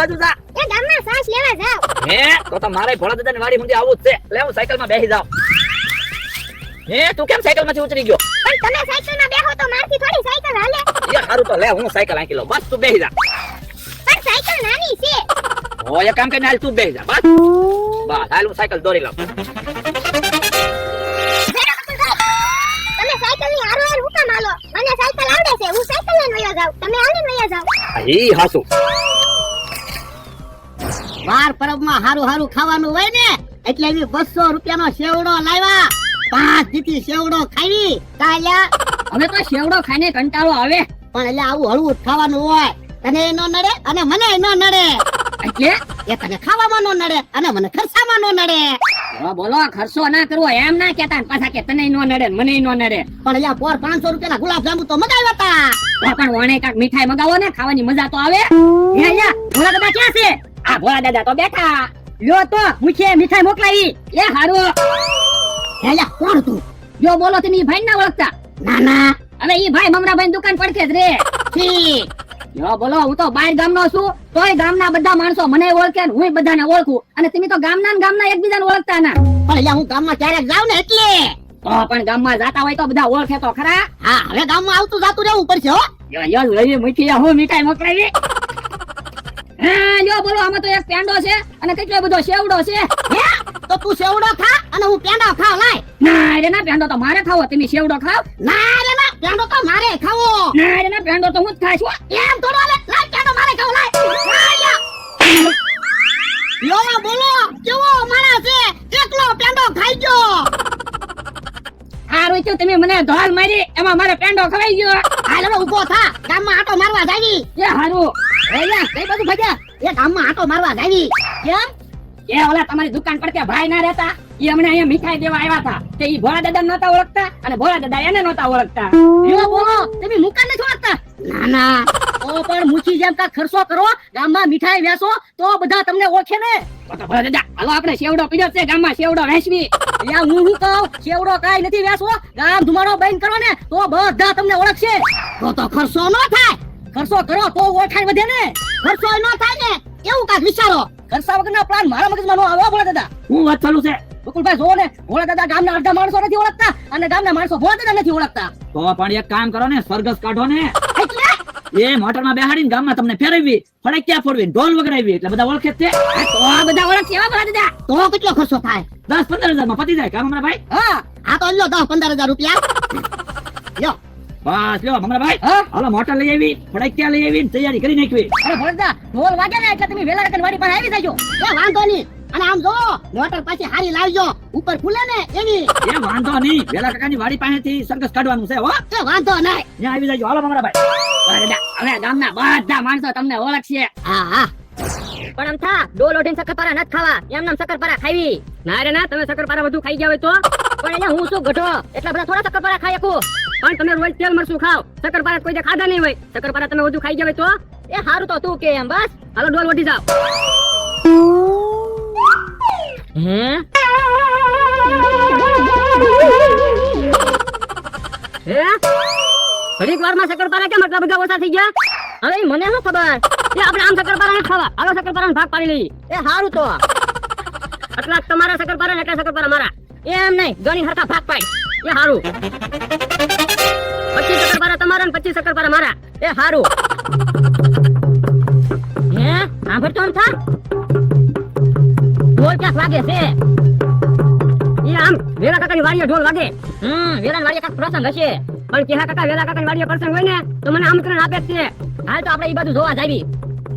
બાજુ જા. એ ગામમાં સાસ લેવા જાવ. હે તો મારે ભોળા દાદાની વાડી સુધી આવું જ છે. લે હું સાયકલ માં બેસી જાઉં. હે તું કેમ સાયકલ માંથી ઉતરી ગયો? પણ તમે સાયકલ માં બેહો તો મારથી થોડી સાયકલ હાલે. એ હારું તો લે હું સાયકલ આંકી લઉં. બસ તું બેસી જા. પણ સાયકલ નાની છે. ઓ એ કામ કરીને હાલ તું બેસી જા. બસ બસ હાલ હું સાયકલ દોરી લઉં. તમે સાયકલ ની હારો હું કામ હાલો? મને સાયકલ આવડે છે. હું સાયકલ લઈને વયા જાઉં. તમે હાલીને વયા જાવ. ઈ હાસુ. વાર પરબમાં હારું હારું ખાવાનું હોય ને એટલે એવી 200 રૂપિયાનો શેવડો લાવ્યા. 5 દીથી શેવડો ખાવી કાલ્યા. હવે તો શેવડો ખાઈને કંટાળો આવે. પણ એટલે આવું હળવું જ ખાવાનું હોય. તને નો નડે અને મને નો નડે. એટલે એ તને ખાવામાં નો નડે અને મને ખર્ચામાં નો નડે. બોલો ખર્ચો ના કરવો એમ ના કેતા ને પાછા કે તને નો નડે મને નો નડે. પણ અહીંયા પોર 500 રૂપિયાના ગુલાબ જાંબુ તો મગાવ્યા હતા. પણ વણે કાક મીઠાઈ મગાવો ને ખાવાની મજા તો આવે. હે યા ભોળા દાદા ક્યાં છે? આ ભોળા દાદા તો બેઠા. લ્યો તો મુખે મીઠાઈ મોકલાવી. એ હારું. હે યા કોણ તું? જો બોલો તમે ઈ ભાઈ ના ઓળખતા? ના ના. હવે ઈ ભાઈ મમરાભાઈ દુકાન પડખે જ રે. ઠીક. જો બોલો હું તો બહાર ગામનો છું તોય ગામના બધા માણસો મને ઓળખે ને હું બધાને ઓળખું અને તમે તો ગામના એકબીજાને ઓળખતા ના. પણ અહીંયા હું ગામમાં ક્યારેક જાઉં ને એટલે. તો પણ ગામમાં જાતા હોય તો બધા ઓળખે તો ખરા. હા હવે ગામમાં આવતું જાતું રહેવું પડશે હો. યો લઈ મુઠી હું મીઠાઈ મોકલાવી. હા યો બોલો આમાં તો એક પેંડો છે અને કેટલો બધો શેવડો છે. હે તો તું શેવડો ખા અને હું પેંડા ખાવ લાય. ના રે ના પેંડો તો મારે ખાવો તમે શેવડો ખાવ. ના રે ના પેંડો તો મારે ખાવો. ના રે ના પેંડો તો હું જ ખાઈશ. એમ થોડો લે લાય પેંડો મારે ખાવ લાય. યો બોલો કેવો માણસ છે એકલો પેંડો ખાઈ ગયો. હારું થયું તમે મને ધોલ મારી એમાં મારે પેંડો ખવાઈ ગયો. હાલ હવે ઊભો થા ગામમાં આટો મારવા જાવી. એ હારું. એલા કઈ બાજુ ભજ્યા? એ ગામમાં આટો મારવા જાવી. કેમ? એ ઓલા તમારી દુકાન પર કે ભાઈ ના રહેતા ઈ અમને અહીંયા મીઠાઈ દેવા આવ્યા હતા. તે ઈ ભોળા દાદા નહોતા ઓળખતા અને ભોળા દાદા એને નહોતા ઓળખતા. યો બોલો તમે મુકાન નથી ઓળખતા? ના ના. ઓ પણ મુચી જેમ કા ખર્ચો કરો ગામમાં મીઠાઈ વેચો તો બધા તમને ઓળખે ને. તો ભોળા દાદા હાલો આપણે શેવડો પીડ્યો છે ગામમાં શેવડો વેચવી. યા હું કહું શેવડો કાઈ નથી વેચવો. ગામ ધુમાડો બંધ કરો ને તો બધા તમને ઓળખશે. તો ખર્ચો ન થાય. ખર્ચો કરો તો ઓળખાણ વધે ને. ખર્ચો ન થાય ને એવું કાક વિચારો. ખર્ચા વગરનો પ્લાન મારા મગજમાં ન આવે ભોળા દાદા. હું વાત ચાલુ છે. બકુલભાઈ જો ને ભોળા દાદા ગામના અડધા માણસો નથી ઓળખતા અને ગામના માણસો ભોળા દાદા નથી ઓળખતા. તો પણ એક કામ કરો ને સરઘસ કાઢો ને. એટલે એ મોટરમાં બેહાડીને ગામમાં તમને ફેરવવી ફડકિયા ફોડવી ઢોલ વગડાવી એટલે બધા ઓળખે જ છે. તો આ બધા ઓળખશે એવા ભોળા દાદા. તો કેટલો ખર્ચો થાય? 10-15 હજારમાં પતી જાય કામ હમણાં. હા આ તો લ્યો 10-15 હજાર રૂપિયા લ્યો. બસ લ્યો હમણાં હા? હાલો મોટર લઈ આવી ફડકિયા લઈ આવી તૈયારી કરી નાખવી. અરે ભોળા ઢોલ વાગે ને એટલે તમે વેલા રકન વાડી પર આવી જાજો. એ વાંધો નહીં. અને આમ જો મોટર પાછી હારી લાવજો ઉપર ખુલે ને એની. એ વાંધો નહીં વેલા કાકાની વાડી પાસેથી સરઘસ કાઢવાનું છે હો. એ વાંધો નહીં. ત્યાં આવી જાજો હાલો હમણાં ભોળા દાદા હવે ગામના બધા માણસો તમને ઓળખશે. હા હા. પણ આમ થા ડોલ ઓઢીને શક્કરપારા નથી ખાવા એમ નામ શક્કરપારા ખાવી. ના રે ના તમે શક્કરપારા બધું ખાઈ ગયા હોય તો. પણ અહીંયા હું શું ગઢો એટલા બધા થોડા શક્કરપારા ખાઈ શકું. પણ તમે રોજ તેલ મરચું ખાવ શક્કરપારા કોઈ દે ખાધા નહીં હોય. શક્કરપારા તમે બધું ખાઈ ગયા હોય તો એ હારું તો તું કે એમ બસ હાલો ડોલ ઓઢી જાવ. હે હે ઘડીક વારમાં શક્કરપારા કેમ આટલા બધા ઓછા થઈ ગયા? હવે મને શું ખબર એ આપણે આમ શક્કરપારા નથી ખાવા. હાલો શક્કરપારાનો ભાગ પાડી લઈએ. એ હારું તો આટલા તમારા શક્કરપારા ને એટલા શક્કરપારા મારા એમ નહીં ગણી હરખા ભાગ પાડ. એ હારું 25 શક્કરપારા તમારા ને 25 શક્કરપારા મારા. એ હારું. હે સાંભળતો આમ થા ઢોલ ક્યાંક વાગે છે. એ આમ વેલા કાકાની વાડીએ ઢોલ વાગે. વેલા વાડીએ કાંઈક પ્રસંગ હશે. પણ કેહા કાકા વેલા કાકાની વાડીએ પ્રસંગ હોય ને તો મને આમંત્રણ આપે જ છે. હાલ તો આપણે એ બધું જોવા જાવી.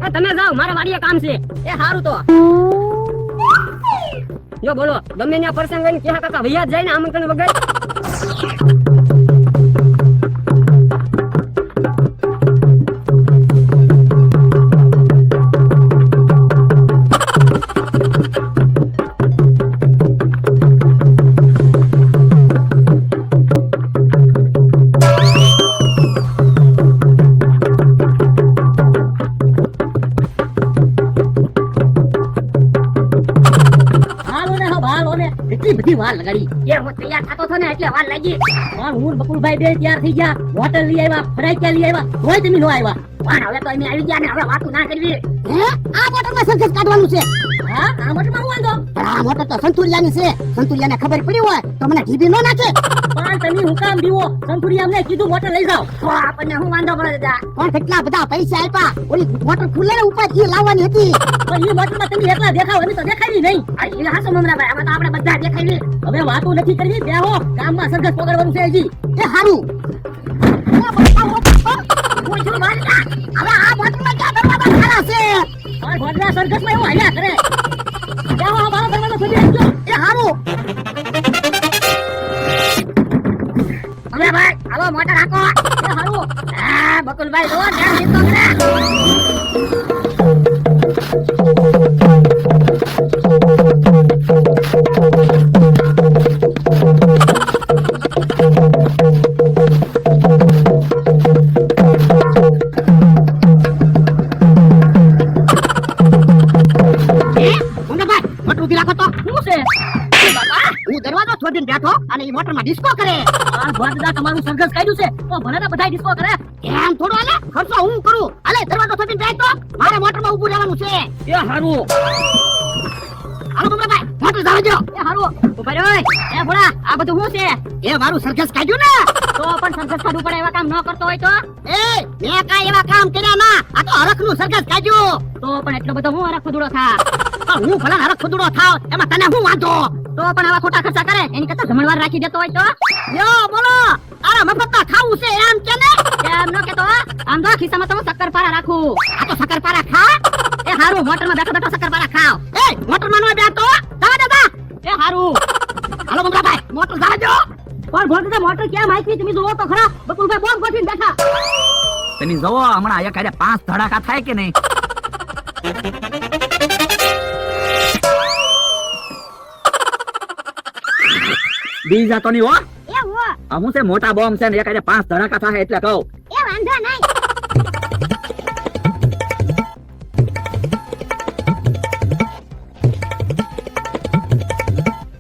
એ તમે જાઓ મારા વાડીએ કામ છે. એ હારું તો જો બોલો ગમે ત્યાં પ્રસંગ હોય ને કેહા કાકા વૈયા જ જાય ને આમંત્રણ વગર. એટલી બધી વાર લગાડી. એ હું તૈયાર થતો હતો ને એટલે વાર લાગી. પણ હું બકુલભાઈ બે તૈયાર થઈ ગયા હોટલ લઈ આવ્યા ફરાઈ લઈ આવ્યા તોય તમે ન આવ્યા. પણ હવે તો અમે આવી ગયા ને હવે વાતું ના કરવી. હે આ મોટરમાં સરઘસ કાઢવાનું છે હા આ મોટરમાં હું વાંધો? પણ આ મોટર તો સંતુલિયાની છે સંતુલિયાને ખબર પડી હોય તો મને ઢીબી ન નાખે પણ તમે હું કામ દીવો સંતુરી અમને કીધું મોટર લઈ જાઓ તો આપણને હું વાંધો પડે દાદા? પણ કેટલા બધા પૈસા આપ્યા ઓલી મોટર ખુલે ને ઉપર એ લાવવાની હતી પણ એ મોટરમાં તમે એકલા દેખાવ અમે તો દેખાડી નહીં. આ એ હાસો મમરાભાઈ આમાં તો આપણે બધા દેખાડી. હવે વાતો નથી કરવી બેહો ગામમાં સરઘસ પકડવાનું છે હજી. એ હારું કોઈ છું મારી હવે આ મોટરમાં ક્યાં દરવાજા ખારા છે આ ભોજના સરઘસમાં એવું હાલ્યા કરે. બેહો આ મારો દરવાજો ખોલી આપજો. એ હારું હવે ભાઈ હાલો મોટર હાકો. એ હારું હા બકુલભાઈ જો ધ્યાન દીધો કરે. મોટર ઉભી રાખો તો શું છે? હું દરવાજો છોડીને બેઠો અને એ મોટરમાં ડિસ્કો કરે આ ભોજના તમારું સરઘસ કાઢ્યું છે તો ભલે ને બધા ડિસ્કો કરે. એમ થોડો હાલે ખર્ચો હું કરું હાલે દરવાજો છોડીને બેઠ તો મારે મોટરમાં ઊભું રહેવાનું છે એ હારું હાલો બબરાભાઈ મોટર જાવ જો એ હારું ઉભા રહ્યો. એ ભોળા આ બધું શું છે? એ મારું સરઘસ કાઢ્યું ને તો પણ સરઘસ કાઢવું પડે એવા કામ ન કરતો હોય તો? એ મેં કાંઈ એવા કામ કર્યા ના આ તો હરખનું સરઘસ કાઢ્યું તો પણ એટલો બધો હું હરખ ખુદડો થા. પણ હું ભલા હરખ ખુદડો થાવ એમાં તને શું વાંધો તો પણ આવા ખોટા ખર્ચા કરે એની કરતા જમણવાર રાખી દેતો હોય તો? યો બોલો આરા મફતમાં ખાવું છે એમ કે ને એમ ન કેતો આમ તો ખિસ્સામાં તો હું શક્કરપારા રાખું. આ તો શક્કરપારા ખા એ હારું મોટરમાં બેઠો બેઠો શક્કરપારા ખાવ. એ મોટરમાં નો બેઠો જવા દેતા એ હારું હાલો બબરાભાઈ મોટર જાવ જો પણ ભોજના મોટર ક્યાં માઈકવી તમે જોવો તો ખરા. બકુલભાઈ બોમ્બ ગોઠવીને બેઠા. તમે જોવો હમણાં એક હારે 5 ધડાકા થાય કે નહીં? બીજા તો નહીં હો. એ હો આ હું છે મોટા બોમ્બ છે ને એક હારે 5 ધડાકા થાય એટલે કહું. એ વાંધો નહીં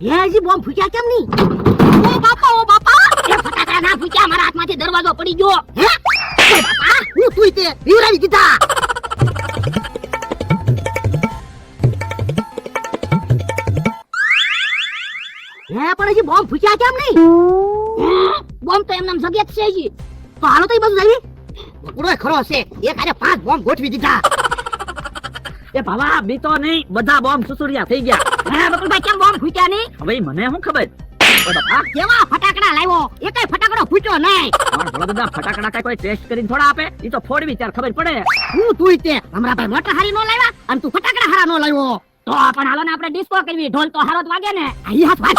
એ હજી બોમ્બ ફૂટ્યા કેમ નહીં ઓ બાપા એ ફટાકડા ના ફૂટ્યા મારા હાથમાંથી દરવાજો પડી ગયો હે એ બાપા હું તુંય તે રીવરાવી દીધા હે પણ હજી બોમ્બ ફૂટ્યા કેમ નહીં બોમ્બ તો એમનામ જગ્યા જ છે હજી તો હાલો તો એ બધું જઈ બકુડો ખરો છે એક હારે 5 બોમ્બ ગોઠવી દીધા એ ભાવા બીતો નહીં બધા બોમ્બ સુસુરિયા થઈ ગયા. હે બકુલભાઈ કેમ બોમ્બ ફૂટ્યા નહીં હવે મને શું ખબર? ઓ બાપા કેવા ફટાકડા લાવ્યો એકેય ફટાકડો ફૂટ્યો નહીં પણ ભોળા દાદા ફટાકડા કાંઈ કોઈ ટેસ્ટ કરીને થોડા આપે? ઈ તો ફોડવી ત્યારે ખબર પડે. હું તુંય તે હમણાં ભાઈ મોટર હારી નો લાવ્યા અને તું ફટાકડા હારા નો લાવ્યો તો પણ હાલો ને આપણે ડિસ્કો કરવી. ઢોલ તો હારો જ વાગે ને. આઈ હાથ વાત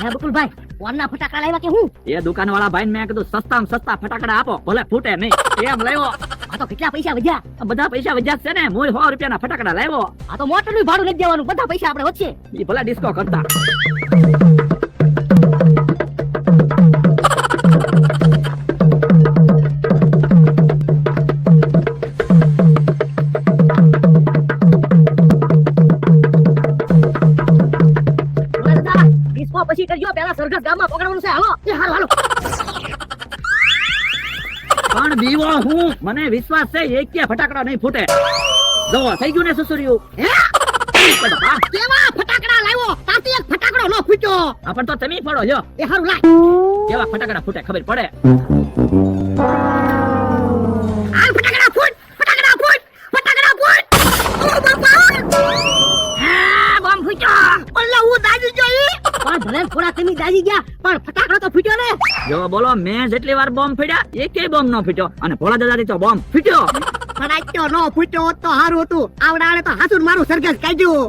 હે બકુલભાઈ કોણના ફટાકડા લાવ્યા કે હું એ દુકાનવાળા ભાઈને મેં કીધું સસ્તામાં સસ્તા ફટાકડા આપો ભલે ફૂટે નહીં એમ લાવ્યો. આ તો કેટલા પૈસા વધ્યા આ બધા પૈસા વધ્યા જ છે ને. મૂળ 100 રૂપિયાના ફટાકડા લાવ્યો. આ તો મોટર નું ભાડું નથી દેવાનું બધા પૈસા આપણે વધશે ઈ ભલા ડિસ્કો કરતા. ડિસ્કો પછી કરજો પહેલા સરઘસ ગામમાં પકડવાનું છે હાલો એ હાલો હાલો પણ બીવો હું મને વિશ્વાસ છે એકે ફટાકડા નહીં ફૂટે. જો થઈ ગયું ને સુસુરિયું. હે ઓ બાપા કેવા ફટાકડા લાવ્યો તાતી એક ફટાકડો નો ફૂટ્યો આ પણ તો તમે ફોડો લ્યો. એ હારું લાય કેવા ફટાકડા ફૂટે ખબર પડે. આ ફટાકડા ફૂટ ફટાકડા ફૂટ ફટાકડા ફૂટ ઓ બાપા હા બોમ્બ ફૂટ્યો પણ હું દાજી ગઈ પણ ભલે થોડા તમે દાજી ગયા પણ ફટાકડો તો ફૂટ્યો ને જો બોલો મેં જેટલી વાર બોમ્બ ફેડ્યા એકેય બોમ્બ ન ફૂટ્યો અને ભોળા દાદાથી તો બોમ્બ ફૂટ્યો. ફટાક્યો નો ફૂટ્યો હોત તો હારું હતું આવડાડે તો હાસુર મારું સરઘસ કાઢ્યું